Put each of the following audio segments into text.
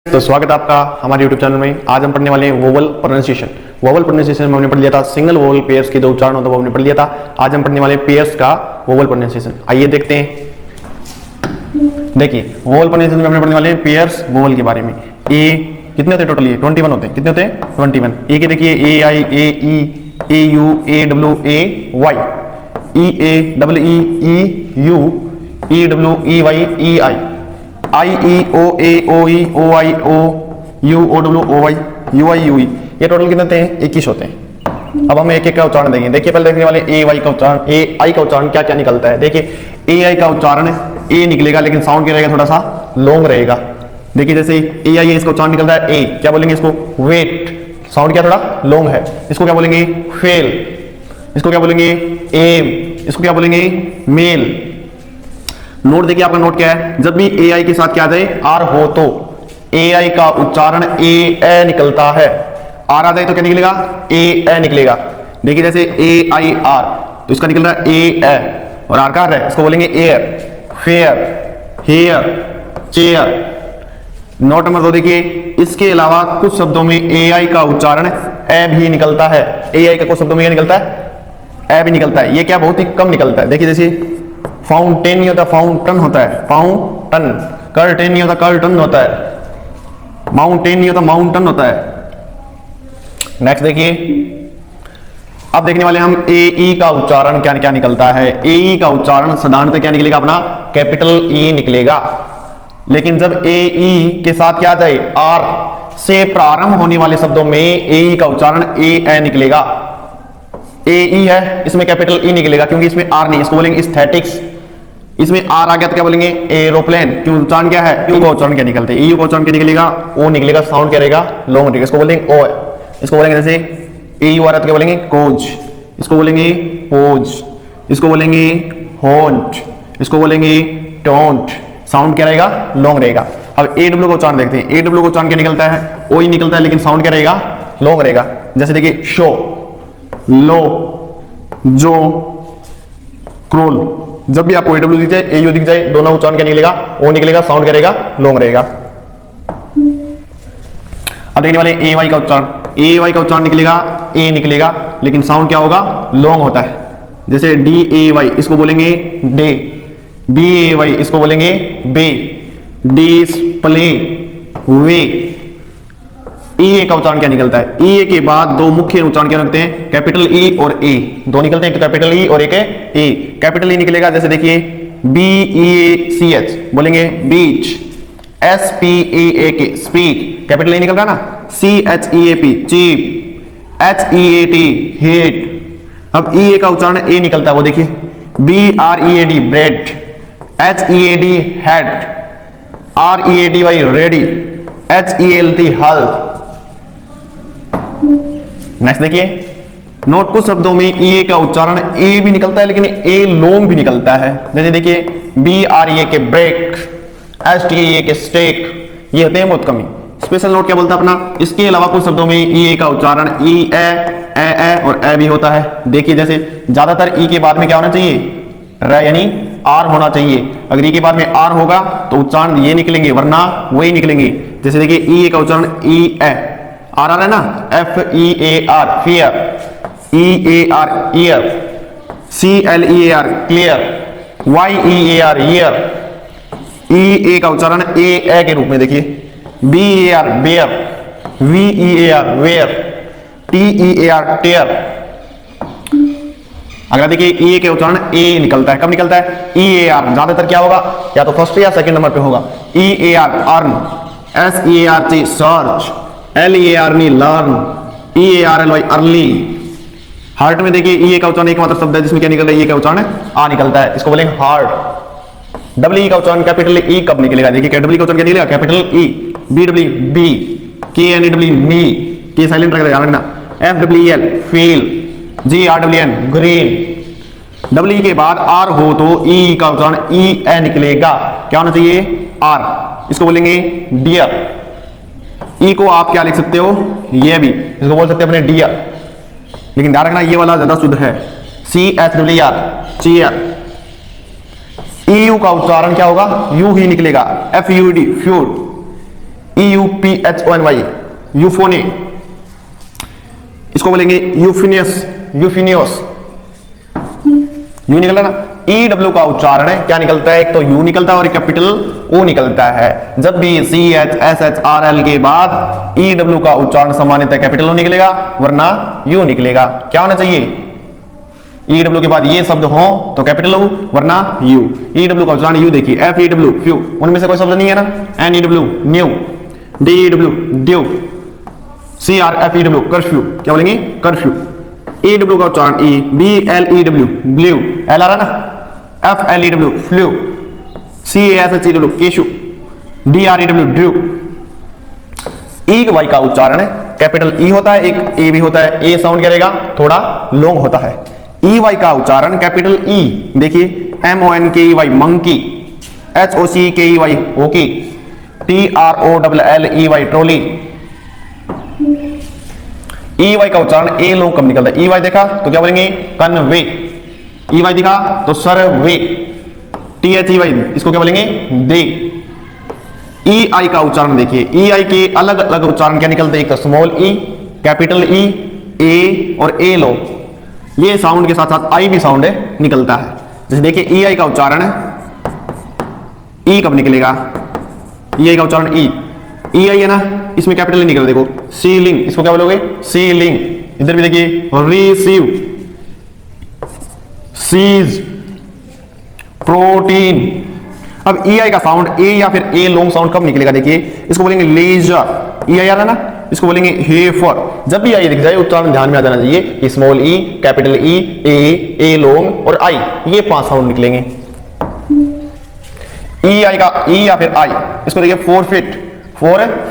तो स्वागत है आपका हमारे YouTube चैनल में। आज हम पढ़ने वाले हैं वोवल प्रोनाउंसिएशन। वोवल प्रोनाउंसिएशन में हमने पढ़ लिया था सिंगल वोवल पेयर्स के जो उच्चारण होता है वो हमने पढ़ लिया था। आज हम पढ़ने वाले हैं पेयर्स का वोवल प्रोनाउंसिएशन। आइए देखते हैं। देखिए वोवल प्रोनाउंसिएशन में हमने पढ़ने वाले हैं पेयर्स वोवल के बारे में। ए कितने होते हैं टोटल? 21 होते हैं। कितने होते हैं? 21। ए के देखिए A I A E A U A W A Y, E A W E E U E W E Y E I, I E O A O E O I O U O W O Y U I U E. ये total कितने होते हैं? 21 होते हैं। अब हम एक एक का उच्चारण देखेंगे। देखिए पहले देखने वाले ए वाई का उच्चारण, ए आई का उच्चारण क्या क्या निकलता है। देखिए ए आई का उच्चारण ए निकलेगा लेकिन साउंड क्या रहेगा? थोड़ा सा लॉन्ग रहेगा। देखिए जैसे ए आई इसका उच्चारण निकलता है ए, क्या बोलेंगे इसको? वेट। साउंड क्या थोड़ा लॉन्ग है। इसको क्या बोलेंगे? फेल। इसको क्या बोलेंगे? एम। इसको क्या बोलेंगे? मेल। नोट देखिए आपका नोट क्या है, जब भी ए आई के साथ क्या आ जाए आर हो तो ए आई का उच्चारण ए निकलता है। आर आ जाए तो क्या निकलेगा? ए निकलेगा। देखिए जैसे ए आई आर तो इसका निकल रहा है ए और आर का है, इसको बोलेंगे air, fair, hair, chair. Note number 2 देखिए, इसके अलावा कुछ शब्दों में ए आई का उच्चारण ए भी निकलता है। ए आई का कुछ शब्दों में क्या निकलता है? ए भी निकलता है। ये क्या बहुत ही कम निकलता है। देखिए जैसे फाउंटेन नहीं होता, फाउंटन होता है, फाउंटन। कर्टेन नहीं होता, कर्टन होता है। माउंटेन नहीं होता, माउंटन होता है। नेक्स्ट देखिए, अब देखने वाले हम ए ई का उच्चारण क्या क्या निकलता है। ए ई का उच्चारण साधारणतः क्या निकलेगा? अपना कैपिटल ई निकलेगा। लेकिन जब ए ई के साथ क्या आ जाए आर से प्रारंभ होने वाले शब्दों में ए ई का उच्चारण ए निकलेगा। ए ई है, इसमें कैपिटल ई निकलेगा क्योंकि इसमें आर नहीं। इसको बोलेंगे एस्थेटिक्स। इसमें आर आ गया तो क्या बोलेंगे? एरोप्लेन। क्यों? उच्चारण क्या है? यू का उच्चारण क्या निकलते हैं? यू का उच्चारण क्या निकलेगा? ओ निकलेगा। साउंड क्या रहेगा? लॉन्ग रहेगा। इसको बोलेंगे ओ है। इसको बोलेंगे जैसे ए यू आ रहा तो क्या बोलेंगे? कोज। इसको बोलेंगे पोज। इसको बोलेंगे हॉन्ट। इसको बोलेंगे टोंट। साउंड क्या रहेगा? लॉन्ग रहेगा। अब ए डब्ल्यू का उच्चारण देखते हैं। ए डब्ल्यू का उच्चारण क्या निकलता है? ओ ही निकलता है लेकिन साउंड क्या रहेगा? लॉन्ग रहेगा। जैसे देखिए शो, लो, जो, क्रोल। जब भी आपको एडब्ल्यू दिख जाए, एयू दिख जाए, दोनों उच्चारण क्या निकलेगा? ओ निकलेगा। साउंड क्या रहेगा? लॉन्ग रहेगा। अब देखने वाले ए वाई का उच्चारण। ए वाई का उच्चारण निकलेगा ए निकलेगा लेकिन साउंड क्या होगा? लॉन्ग होता है। जैसे डी ए वाई, इसको बोलेंगे डे। बी ए वाई, इसको बोलेंगे बे। डिस्प्ले, वे। ई का उच्चारण क्या निकलता है? ई के बाद दो मुख्य उच्चारण क्या निकलते हैं? कैपिटल ई और ए। दो निकलते हैं, कैपिटल ई और एक है ए। कैपिटल ई निकलेगा जैसे देखिए बी ई सी एच, बोलेंगे बीच। एस पी ए के स्पीक, कैपिटल ई निकल रहा ना। C H E A P cheap. H E A T heat. अब ई का उच्चारण ए निकलता है, वो देखिए B R E A D bread. H E A D head. R E A D Y ready. H E L T health. Next देखिए, नोट कुछ शब्दों में ए का उच्चारण ए भी निकलता है लेकिन ए लॉन्ग भी निकलता है। जैसे देखिए बी आर ए के ब्रेक, एस टी ए के स्टेक। ये होते हैं बहुत कमी। स्पेशल नोट क्या बोलता है अपना? इसके अलावा कुछ शब्दों में ए का उच्चारण ई ए और ए भी होता है। देखिए जैसे ज्यादातर ई के बाद में क्या होना चाहिए? र यानी आर होना चाहिए। अगर ई के बाद में आर होगा तो उच्चारण ये निकलेंगे वरना वही निकलेंगे। जैसे देखिए ई का उच्चारण ई ए, आर आ रहा है ना, F E A R fear. E A R ear. C L E A R clear. Y E A R year. E A का उच्चारण ए के रूप में देखिए B A R bear. V E A R wear. T E A R tear. अगर देखिए ई के उच्चारण ए निकलता है। कब निकलता है? ई ए आर ज्यादातर क्या होगा? या तो फर्स्ट या सेकंड नंबर पे होगा। E A R earn. S E A R T search. L E R N learn. E A R L Y early. Heart में देखिए ई का उच्चारण एकमात्र शब्द है जिसमें क्या निकल रहा है? ई का उच्चारण आ निकलता है, इसको बोलेंगे हार्ट। डब्ल्यू ई का उच्चारण कैपिटल ई कब निकलेगा? देखिए डब्ल्यू का उच्चारण क्या निकलेगा? Capital E. B W B. K N W knee, K silent रखना। F W L feel. G R W N green. W के बाद आर हो तो ई का उच्चारण ई ए निकलेगा। क्या होना चाहिए? आर। इसको बोलेंगे डियर। ई को आप क्या लिख सकते हो? ये भी इसको बोल सकते हैं अपने डियर, लेकिन ध्यान रखना ये वाला ज्यादा शुद्ध है। C H W R chair. E U का उच्चारण क्या होगा? यू ही निकलेगा। F U D feud. EUPHONY, euphony. इसको बोलेंगे यूफिनियस, यूफिनियोस, यू निकल रहा ना। EW का उच्चारण है क्या निकलता है, एक तो यू निकलता है और एक कैपिटल O निकलता है। जब भी CH SH RL के बाद EW का उच्चारण सामान्यतः कैपिटल O निकलेगा, वरना यू निकलेगा। क्या होना चाहिए, EW के बाद ये शब्द हो तो कैपिटल O, वरना यू। EW का उच्चारण यू देखिए, FEW फ्यू, उनमें से कोई शब्द नहीं है ना। NEW new, DEW dew, CRFEW curfew, क्या बोलेंगे कर्फ्यू। EW का उच्चारण E, BLEW ब्लू, L आ रहा ना, FLEW flew, CASHEW cashew, DREW drew. E का उच्चारण है कैपिटल E होता है, एक ए भी होता है, ए साउंड क्या रहेगा, थोड़ा लॉन्ग होता है। EY का उच्चारण कैपिटल E, देखिए MONKEY monkey, HOCKEY okay, TROLLEY trolley. EY का उच्चारण ए लॉन्ग कब निकलता है, EY देखा तो क्या बोलेंगे कन्वे, EY दिखा तो सर्वे, THEY इसको क्या बोलेंगे दे। EI का उच्चारण देखिए, EI के अलग अलग उच्चारण क्या निकलते हैं, एक स्मॉल ई, कैपिटल ई, ए और ए लो, ये साउंड के साथ साथ आई भी साउंड है निकलता है। जैसे देखिए EI का उच्चारण ई कब निकलेगा, EI का उच्चारण ई, EI है ना, इसमें कैपिटल ई निकल, देखो सीलिंग, इसको क्या बोलोगे सीलिंग। इधर भी देखिए रिसीव, सीज, प्रोटीन। अब EI का साउंड ए या फिर ए लॉन्ग साउंड कब निकलेगा, देखिए इसको बोलेंगे लेजर, EI आ रहा ना, इसको बोलेंगे हेफर। जब भी आई दिख जाए उच्चारण ध्यान में आ जाना चाहिए कि small E, capital E, a long और आई, ये 5 साउंड निकलेंगे। EI का ई या फिर आई, इसको देखिए फोर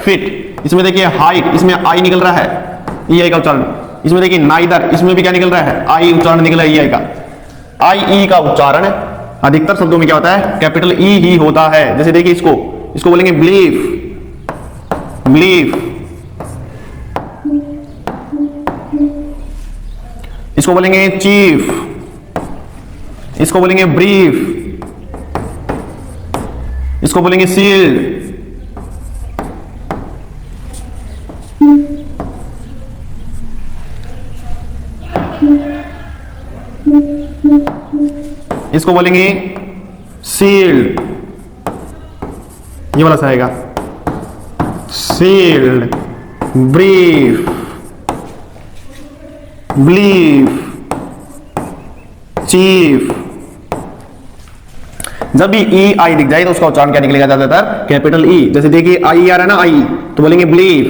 फिट, इसमें देखिए हाइट, इसमें आई निकल रहा है EI का उच्चारण। इसमें देखिए नाइदर, इसमें भी क्या निकल रहा है आई उच्चारण निकल रहा है EI का। IE का उच्चारण अधिकतर शब्दों में क्या होता है कैपिटल E ही होता है। जैसे देखिए इसको बोलेंगे बिलीफ, बिलीफ, इसको बोलेंगे चीफ, इसको बोलेंगे ब्रीफ, इसको बोलेंगे सील्ड, इसको बोलेंगे सील्ड, ये वाला आएगा सील्ड, ब्रीफ, ब्लीफ, चीफ। जब भी ई आई दिख जाए तो उसका उच्चारण क्या निकलेगा ज्यादातर कैपिटल ई। जैसे देखिए आई आ रहा है ना, आई तो बोलेंगे ब्लीफ,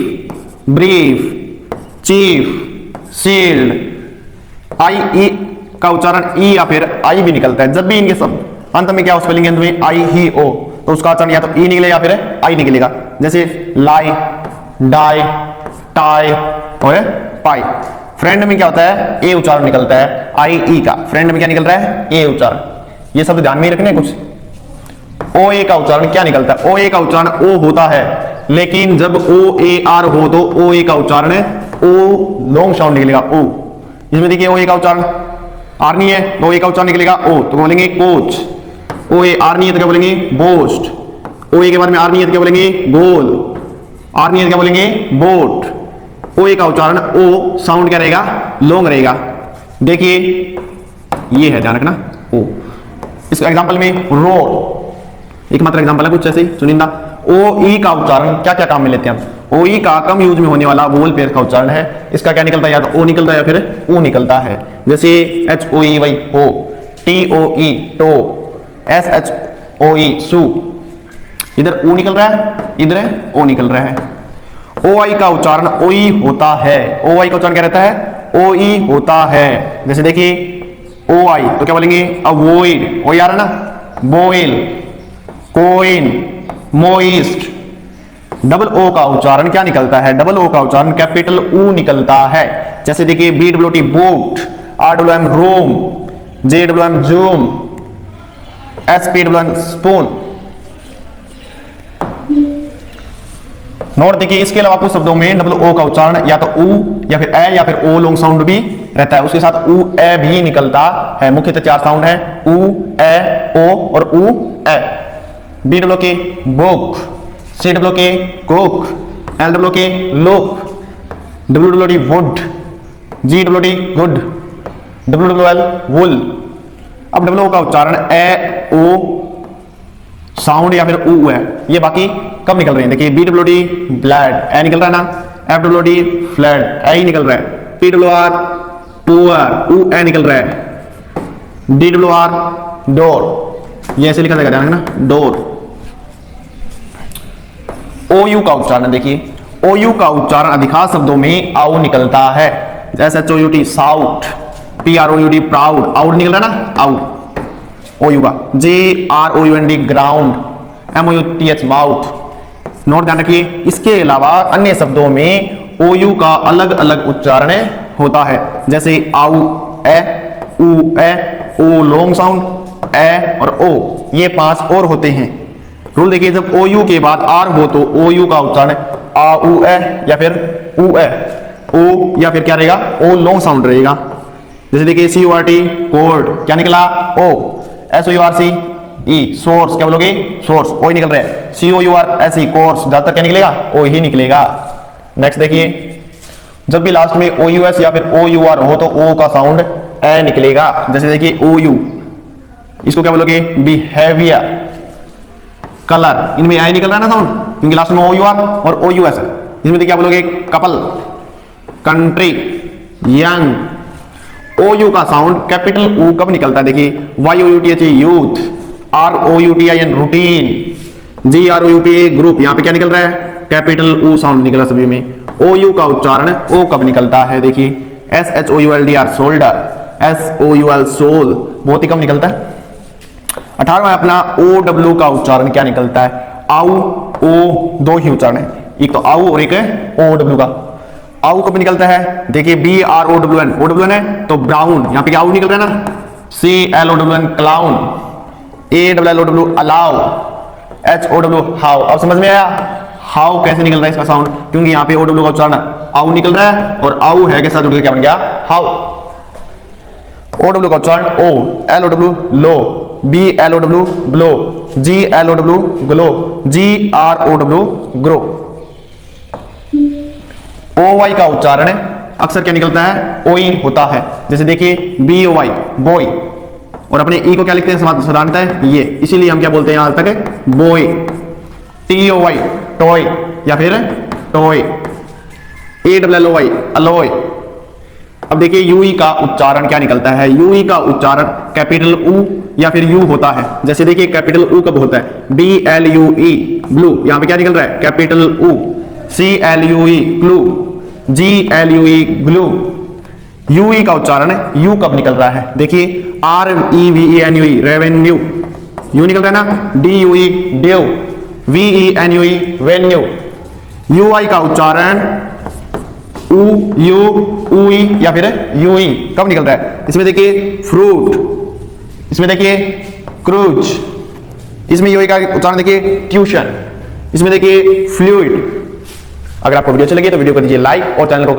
ब्रीफ, चीफ, सील्ड। आई ई का उच्चारण ई या फिर आई भी निकलता है। जब भी इनके सब अंत में क्या हो स्पेलिंग अंत में आई ही ओ, तो उसका उच्चारण या तो ई निकलेगा या फिर आई निकलेगा। जैसे लाई, डाई, टाई और पाई। फ्रेंड में क्या होता है ए उच्चारण निकलता है, आई ई का। फ्रेंड में क्या निकल रहा है ए उच्चारण। ये शब्द ध्यान में रखने कुछ। ओ ए का उच्चारण क्या निकलता है, ओ ए का उच्चारण ओ होता है, लेकिन जब ओ ए आर हो तो ओ ए का उच्चारण ओ लॉन्ग साउंड निकलेगा ओ। इसमें देखिए ओ ए का उच्चारण आर नहीं है तो ओ ए का उच्चारण निकलेगा ओ, तो बोलेंगे कोच। ओ ए आर नहीं है तो क्या बोलेंगे बोस्ट। ओ ए के बाद में आर नहीं है तो क्या बोलेंगे गोल। आर नहीं है तो क्या बोलेंगे बोट। ओ ए का उच्चारण ओ साउंड क्या रहेगा लॉन्ग रहेगा। देखिए ये है ध्यान रखना ओ। इस एग्जांपल में रोड एकमात्र एग्जांपल है कुछ ऐसे चुनिंदा। ओ ई का उच्चारण क्या क्या काम में लेते हैं हम। ओ ई का कम यूज में होने वाला वोवल पेयर का उच्चारण है। इसका क्या निकलता है, या तो ओ निकलता है या फिर ओ निकलता है। जैसे H O E Y hoe, T O E toe, S H O E shoe. इधर ओ निकल रहा है, इधर ओ निकल रहा है। ओ आई का उच्चारण ओ ई होता है। ओ आई का उच्चारण क्या रहता है ओ ई होता है। जैसे देखिए ओ आई तो क्या बोलेंगे अवॉइड। ओ आ रहा ना boil, coin, moist. Double O का उच्चारण क्या निकलता है, डबल ओ का उच्चारण कैपिटल ऊ निकलता है। जैसे देखिए B W T boat, R W M room, J W M zoom, S P W M spoon. Note देखिए इसके अलावा कुछ शब्दों में डबल ओ का उच्चारण या तो ऊ या फिर ए या फिर ओ लॉन्ग साउंड भी रहता है, उसके साथ ऊ ए भी निकलता है। मुख्यतः 4 साउंड है ऊ, ए, ओ और ऊ ए। बी डब्ल्यू के बुक, CWK कोक, LWK लोक, WWD would, GWD good, WWL वुल। अब डब्ल्यू का उच्चारण ए ओ साउंड या फिर ऊ है, ये बाकी कब निकल रहे हैं? देखिए BWD ब्लैड, ए निकल रहा है ना, FWD फ्लैड, ए ही निकल रहा है, PWR पुअर, ऊ ए निकल रहा है, DWR डोर, ये ऐसे लिखा जाएगा, ध्यान रखना, डोर। OU का उच्चारण देखिए, OU का उच्चारण अधिकांश शब्दों में आउ निकलता है। SHOUT shout, PROUD proud, out निकल रहा है ना, आउट OU का। JROUND ground, MOUTH mouth. Note ध्यान रखिए, इसके अलावा अन्य शब्दों में OU का अलग अलग उच्चारण होता है, जैसे आउ ए, ऊ ए, ओ लॉन्ग साउंड, ए और ओ, ये 5 और होते हैं। रूल देखिए, जब OU के बाद आर हो तो OU का उच्चारण आ ऊ ए या फिर ऊ ए, ओ या फिर क्या रहेगा, ओ लॉन्ग साउंड रहेगा। जैसे देखिए CORT कोर्ड, क्या निकला, ओ। SOURC ई सोर्स, क्या बोलोगे, सोर्स, ओ ही निकल रहा है। COURSE कोर्स, ज्यादातर क्या निकलेगा, ओ ही निकलेगा। नेक्स्ट देखिए, जब भी लास्ट में OUS या फिर OUR हो तो ओ का साउंड ए निकलेगा। जैसे देखिए OU, इसको क्या बोलोगे, बिहेवियर। कलर, इनमें आई निकल रहा है ना साउंड, क्योंकि लास्ट में OUR और OUS है। इसमें क्या बोलोगे, कपल, कंट्री, यंग। OU का साउंड कैपिटल U कब निकलता है? देखिए YOUTH youth, ROUTIN routine, GROUPA group, यहाँ पे क्या निकल रहा है, कैपिटल U साउंड निकल रहा है सभी में। OU का उच्चारण O कब निकलता है? देखिए SHOULDR शोल्डर, SOUL सोल, बहुत ही कम निकलता है। 18वां अपना OW का उच्चारण क्या निकलता है? आउ ओ, दो ही उच्चारण है, एक तो आउ और एक है OW का। आउ कब निकलता है? देखिए BROWN, OWN है तो ब्राउन, यहाँ पे आउ निकल रहा है ना, CLOWN clown, ALLOW allow, HOW how. अब समझ में आया हाउ कैसे निकल रहा है इसका साउंड? क्योंकि यहाँ पे OW का उच्चारण आउ निकल रहा है और आउ है के साथ जुड़ के क्या बन गया, हाउ। OW का उच्चारण O, LOW लो, BLOW blow, GLOW glow, GROW grow. OY का उच्चारण अक्सर क्या निकलता है, ओई होता है। जैसे देखिए BOY बॉय, और अपने ई को क्या लिखते हैं साधारणतः ये, इसीलिए हम क्या बोलते हैं आज तक बॉय। TOY टॉय या फिर टॉय, ALLOY अलोय। अब देखिए UE का उच्चारण क्या निकलता है? UE का उच्चारण कैपिटल U या फिर U होता है। जैसे देखिए कैपिटल U कब होता है? BLUE ब्लू, यहाँ पे क्या निकल रहा है, capital U। CLUE clue, GLUE glue. UE का उच्चारण U कब निकल रहा है? देखिए REVENUE रेवेन्यू, U निकल रहा है ना, DUE due, VENUE venue. UI का उच्चारण U, U, UI या फिर UI कब निकल रहा है? इसमें देखिए फ्रूट, इसमें देखिए क्रूज, इसमें UI का उच्चारण देखिए ट्यूशन, इसमें देखिए फ्लूइड। अगर आपको वीडियो अच्छी लगी तो वीडियो को दीजिए लाइक और चैनल को